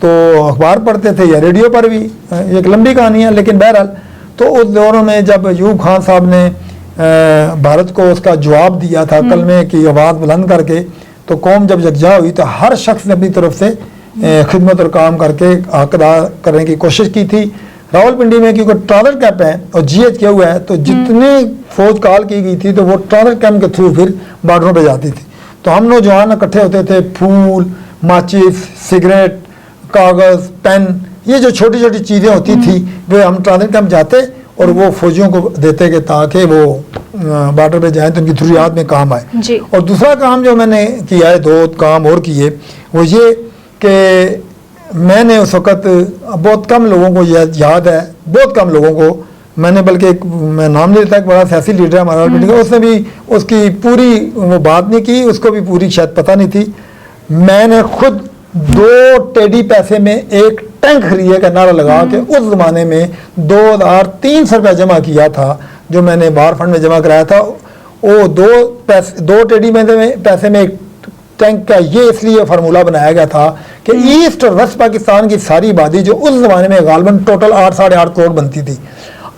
تو اخبار پڑھتے تھے یا ریڈیو پر بھی، ایک لمبی کہانی ہے لیکن بہرحال. تو اس دوروں میں جب ایوب خان صاحب نے بھارت کو اس کا جواب دیا تھا کلمے کی آواز بلند کر کے، تو قوم جب یکجا ہوئی تو ہر شخص نے اپنی طرف سے خدمت اور کام کر کے حق ادا کرنے کی کوشش کی تھی. راولپنڈی میں کیونکہ ٹرانزٹ کیمپ ہے اور جی ایچ کیا ہوا ہے، تو جتنے فوج کال کی گئی تھی تو وہ ٹرانزٹ کیمپ کے تھرو پھر بارڈروں پہ جاتی تھی. تو ہم نوجوان اکٹھے ہوتے تھے، پھول، ماچس، سگریٹ، کاغذ، پین، یہ جو چھوٹی چھوٹی چیزیں ہوتی تھی وہ ہم ٹرانزٹ کیمپ جاتے اور وہ فوجیوں کو دیتے کہ تاکہ وہ بارڈر پہ جائیں تو ان کی ضروریات میں کام آئے. جی. اور دوسرا کام جو میں نے کیا ہے، 2 کام اور کیے، وہ یہ کہ میں نے اس وقت بہت کم لوگوں کو یاد ہے، بہت کم لوگوں کو میں نے، بلکہ میں نام نہیں لیتا، ایک بڑا سیاسی لیڈر ہے ہمارا میٹنگ کا، اس نے بھی اس کی پوری وہ بات نہیں کی، اس کو بھی پوری شاید پتہ نہیں تھی. میں نے خود 2 ٹیڈی پیسے میں ایک ٹینک خریدے کا نعرہ لگا کے اس زمانے میں 2300 روپیہ جمع کیا تھا، جو میں نے بار فنڈ میں جمع کرایا تھا. وہ 2 ٹیڈی پیسے میں ایک ٹینک کا یہ اس لیے فارمولہ بنایا گیا تھا کہ ایسٹ اور ویسٹ پاکستان کی ساری آبادی جو اس زمانے میں غالباً ٹوٹل 8-8.5 کروڑ بنتی تھی،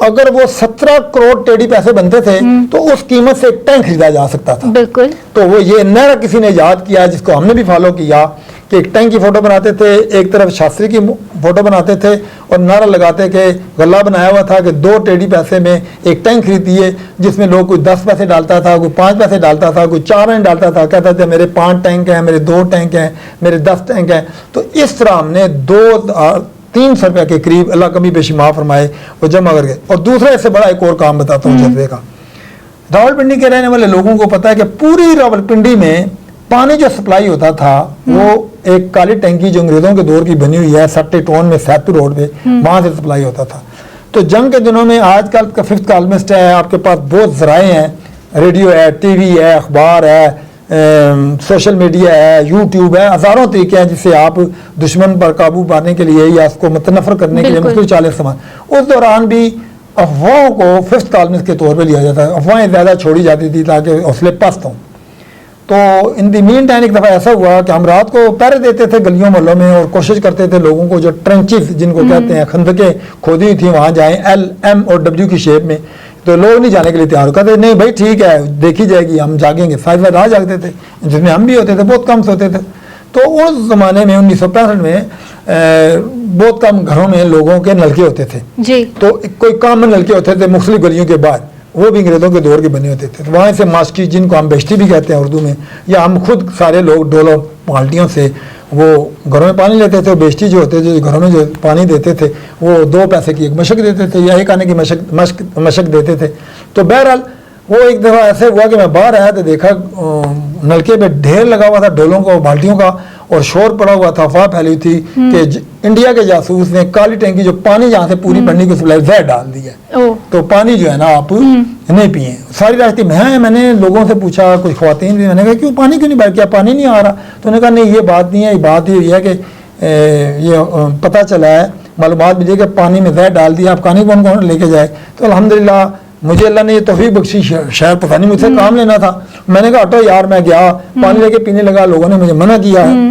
اگر وہ 17 کروڑ ٹیڈی پیسے بنتے تھے تو اس قیمت سے ایک ٹینک خریدا جا سکتا تھا. بالکل. تو وہ یہ نعرہ کسی نے یاد کیا جس کو ہم نے بھی فالو کیا کہ ایک ٹینک کی فوٹو بناتے تھے، ایک طرف شاستری کی فوٹو بناتے تھے اور نعرہ لگاتے کہ غلہ بنایا ہوا تھا کہ 2 ٹیڈی پیسے میں ایک ٹینک خریدیے، جس میں لوگ کوئی 10 پیسے ڈالتا تھا، کوئی 5 پیسے ڈالتا تھا، کوئی 4 آنے ڈالتا تھا، کہتا تھا میرے 5 ٹینک ہیں، میرے 2 ٹینک ہیں، میرے 10 ٹینک ہیں. تو اس طرح ہم نے 300 روپے کے قریب، اللہ کمی بیشی معاف فرمائے، وہ جمع کر گئے. اور دوسرا اس سے بڑا ایک اور کام بتاتا ہوں جذبے کا. راولپنڈی کے رہنے والے لوگوں کو پتا ہے کہ پوری راولپنڈی میں پانی جو سپلائی ہوتا تھا وہ ایک کالی ٹینکی جو انگریزوں کے دور کی بنی ہوئی ہے سٹے ٹون میں سیتو روڈ پہ، وہاں سے سپلائی ہوتا تھا. تو جنگ کے دنوں میں آج کل کا 5th کالمسٹ ہے، آپ کے پاس بہت ذرائع ہیں، ریڈیو ہے، ٹی وی ہے، اخبار ہے، سوشل میڈیا ہے، یوٹیوب ہے، ہزاروں طریقے ہیں جس سے آپ دشمن پر قابو پانے کے لیے یا اس کو متنفر کرنے کے لیے مختلف چالیں استعمال. اس دوران بھی افواہوں کو 5th کالمسٹ کے طور پہ لیا جاتا ہے، افواہیں زیادہ چھوڑی جاتی تھی تاکہ حوصلے پست ہوں. تو ان دی مین ٹائم ایک دفعہ ایسا ہوا کہ ہم رات کو پہرے دیتے تھے گلیوں محلوں میں اور کوشش کرتے تھے لوگوں کو جو ٹرنچز جن کو کہتے ہیں، خندقیں کھودی ہوئی تھیں وہاں جائیں، L, M اور W کی شیپ میں. تو لوگ نہیں جانے کے لیے تیار ہو، کہتے نہیں بھائی ٹھیک ہے دیکھی جائے گی، ہم جاگیں گے. 5 راہ جاگتے تھے جس میں ہم بھی ہوتے تھے، بہت کم سوتے تھے. تو اس زمانے میں 1965 میں بہت کم گھروں میں لوگوں کے نلکے ہوتے تھے. جی. تو کوئی کامن نلکے ہوتے تھے مختلف گلیوں کے بعد، وہ بھی انگریزوں کے دور کے بنے ہوتے تھے. وہاں سے ماسکی جن کو ہم بیشتی بھی کہتے ہیں اردو میں، یا ہم خود سارے لوگ ڈولوں بالٹیوں سے وہ گھروں میں پانی لیتے تھے. بیشتی جو ہوتے تھے گھروں میں جو پانی دیتے تھے وہ 2 پیسے کی ایک مشق دیتے تھے یا 1 آنے کی مشق دیتے تھے. تو بہرحال وہ ایک دفعہ ایسے ہوا کہ میں باہر آیا تو دیکھا نلکے پہ ڈھیر لگا ہوا تھا ڈولوں کا، بالٹیوں کا، اور شور پڑا ہوا تھا، افواہ پھیلی تھی کہ انڈیا کے جاسوس نے کالی ٹینکی جو پانی جہاں سے پوری پڑنے کی سپلائی زہر ڈال دی ہے، تو پانی جو ہے نا آپ نہیں پیئیں. ساری راستے میں نے لوگوں سے پوچھا، کچھ خواتین بھی، میں نے کہا کیوں پانی کیوں نہیں بھر کیا، پانی نہیں آ رہا؟ تو انہوں نے کہا نہیں یہ بات نہیں ہے، یہ بات یہ ہے کہ یہ پتہ چلا ہے، معلومات ملی کہ پانی میں زہر ڈال دیا، آپ پانی کون لے کے جائے. تو الحمدللہ مجھے اللہ نے یہ توفیق بخشی، شاید پتہ نہیں مجھ سے کام لینا تھا. میں نے کہا ہٹو یار، میں گیا پانی لے کے پینے لگا، لوگوں نے مجھے منع کیا ہے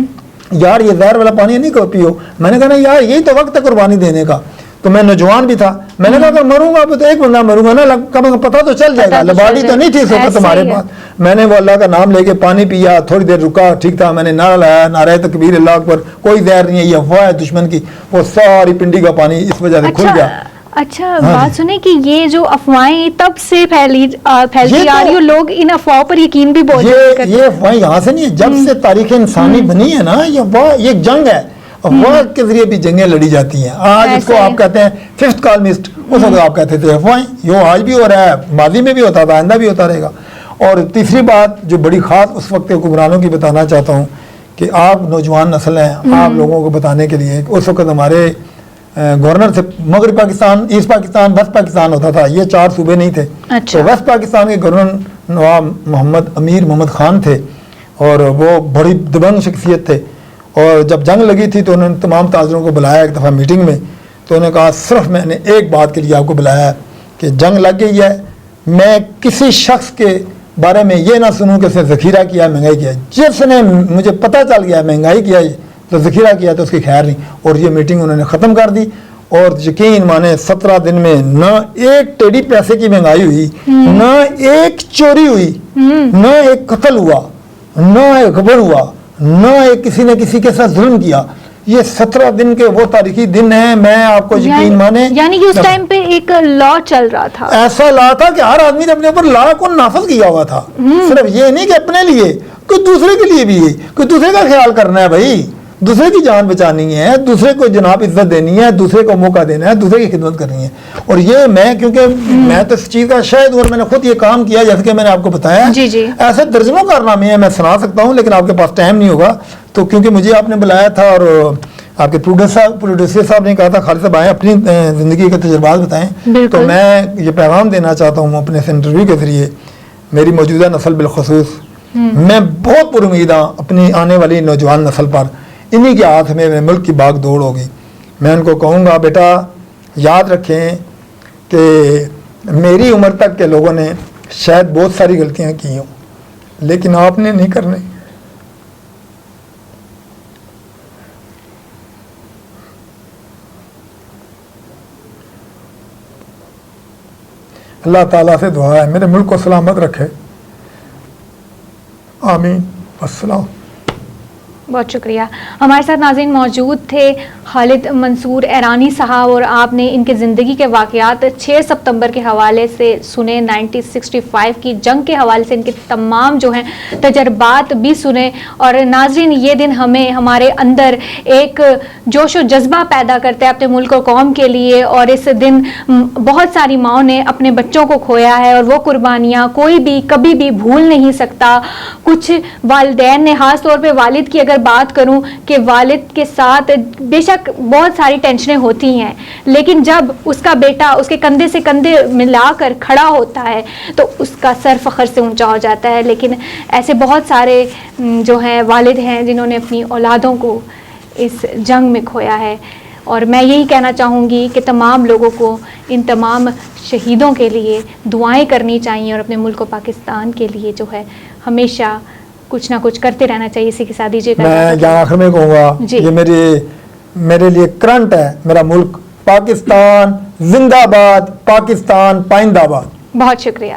یار یہ زہر والا پانی نہیں پیو. میں نے کہا نا یار یہی تو وقت ہے قربانی دینے کا. تو میں نوجوان بھی تھا، میں نے کہا اگر مروں گا تو ایک بندہ مروں گا نا، کم پتہ تو چل جائے گا، لباڑی تو نہیں تھی اس وقت تمہارے پاس. میں نے وہ اللہ کا نام لے کے پانی پیا، تھوڑی دیر رکا، ٹھیک تھا. میں نے نعرہ لایا، نعرہ تکبیر اللہ اکبر، کوئی زہر نہیں ہے، یہ افواہ ہے دشمن کی. وہ ساری پنڈی کا پانی اس وجہ سے کھل گیا. اچھا بات سنیں کہ یہ جو افواہیں تب سے پھیلتی آ رہی ہو، لوگ ان افواہوں پر یقین بھی بہت کرتے ہیں. یہ افواہیں یہاں سے نہیں ہے، جب سے تاریخ انسانی بنی ہے نا، یہ ایک جنگ ہے. افواہ کے ذریعے بھی جنگیں لڑی جاتی ہیں. آج اس کو آپ کہتے ہیں 5th کالمسٹ، اس وقت آپ کہتے تھے افواہیں. یہ آج بھی ہو رہا ہے، ماضی میں بھی ہوتا تھا، آئندہ بھی ہوتا رہے گا. اور تیسری بات جو بڑی خاص اس وقت کے حکمرانوں کی بتانا چاہتا ہوں کہ آپ نوجوان نسل ہیں، آپ لوگوں کو بتانے کے لیے اس وقت ہمارے گورنر سے مغربی پاکستان، ایسٹ پاکستان، ویسٹ پاکستان ہوتا تھا، یہ 4 صوبے نہیں تھے. تو ویسٹ پاکستان کے گورنر نواب امیر محمد خان تھے اور وہ بڑی دبنگ شخصیت تھے. اور جب جنگ لگی تھی تو انہوں نے تمام تاجروں کو بلایا ایک دفعہ میٹنگ میں. تو انہوں نے کہا صرف میں نے ایک بات کے لیے آپ کو بلایا ہے کہ جنگ لگ گئی ہے، میں کسی شخص کے بارے میں یہ نہ سنوں کہ اس نے ذخیرہ کیا، مہنگائی کیا. جس نے مجھے پتہ چل گیا مہنگائی کیا تو ذخیرہ کیا تو اس کی خیر نہیں، اور یہ میٹنگ انہوں نے ختم کر دی. اور یقین مانے 17 دن میں نہ ایک ٹیڑی پیسے کی مہنگائی ہوئی، نہ ایک چوری ہوئی، نہ ایک قتل ہوا، نہ ایک غبن ہوا، نہ ایک کسی نے کسی کے ساتھ ظلم کیا. یہ 17 دن کے وہ تاریخی دن ہیں. میں آپ کو یقین مانے یعنی کہ اس ٹائم پہ ایک لا چل رہا تھا، ایسا لا تھا کہ ہر آدمی نے اپنے اوپر لا کو نافذ کیا ہوا تھا. صرف یہ نہیں کہ اپنے لیے، کوئی دوسرے کے لیے بھی ہے، کوئی دوسرے کا خیال کرنا ہے بھائی، دوسرے کی جان بچانی ہے، دوسرے کو جناب عزت دینی ہے، دوسرے کو موقع دینا ہے، دوسرے کی خدمت کرنی ہے. اور یہ میں کیونکہ میں تو اس چیز کا شاہد ہوں اور میں نے خود یہ کام کیا جیسے کہ میں نے آپ کو بتایا. جی جی ایسے درجنوں کارنامے ہیں، میں سنا سکتا ہوں لیکن آپ کے پاس ٹائم نہیں ہوگا. تو کیونکہ مجھے آپ نے بلایا تھا اور آپ کے پروڈیوسر صاحب نے کہا تھا خالد صاحب آئیں اپنی زندگی کے تجربات بتائیں. تو میں یہ پیغام دینا چاہتا ہوں اپنے اس انٹرویو کے ذریعے میری موجودہ نسل بالخصوص. میں بہت پر امید ہوں اپنی آنے والی نوجوان نسل پر. انہی کے ہاتھ میں میرے ملک کی باغ دوڑ ہوگی. میں ان کو کہوں گا بیٹا یاد رکھیں کہ میری عمر تک کے لوگوں نے شاید بہت ساری غلطیاں کی ہوں لیکن آپ نے نہیں کرنی. اللہ تعالیٰ سے دعا ہے میرے ملک کو سلامت رکھے. آمین. السلام. بہت شکریہ. ہمارے ساتھ ناظرین موجود تھے خالد منصور ایرانی صاحب، اور آپ نے ان کے زندگی کے واقعات 6 ستمبر کے حوالے سے سنے، 1965 کی جنگ کے حوالے سے ان کے تمام جو ہیں تجربات بھی سنے. اور ناظرین یہ دن ہمیں ہمارے اندر ایک جوش و جذبہ پیدا کرتا ہے اپنے ملک و قوم کے لیے. اور اس دن بہت ساری ماؤں نے اپنے بچوں کو کھویا ہے اور وہ قربانیاں کوئی بھی کبھی بھی بھول نہیں سکتا. کچھ والدین نے، خاص طور پہ والد کی اگر بات کروں کہ والد کے ساتھ بے شک بہت ساری ٹینشنیں ہوتی ہیں، لیکن جب اس کا بیٹا اس کے کندھے سے کندھے ملا کر کھڑا ہوتا ہے تو اس کا سر فخر سے اونچا ہو جاتا ہے. لیکن ایسے بہت سارے جو ہیں والد ہیں جنہوں نے اپنی اولادوں کو اس جنگ میں کھویا ہے. اور میں یہی کہنا چاہوں گی کہ تمام لوگوں کو ان تمام شہیدوں کے لیے دعائیں کرنی چاہیے اور اپنے ملک و پاکستان کے لیے جو ہے ہمیشہ کچھ نہ کچھ کرتے رہنا چاہیے. اسی کے ساتھ دیجیے گا. میں یہاں آخر میں کہوں گا یہ میرے لیے کرنٹ ہے. میرا ملک پاکستان زندہ باد، پاکستان پائندہ باد. بہت شکریہ.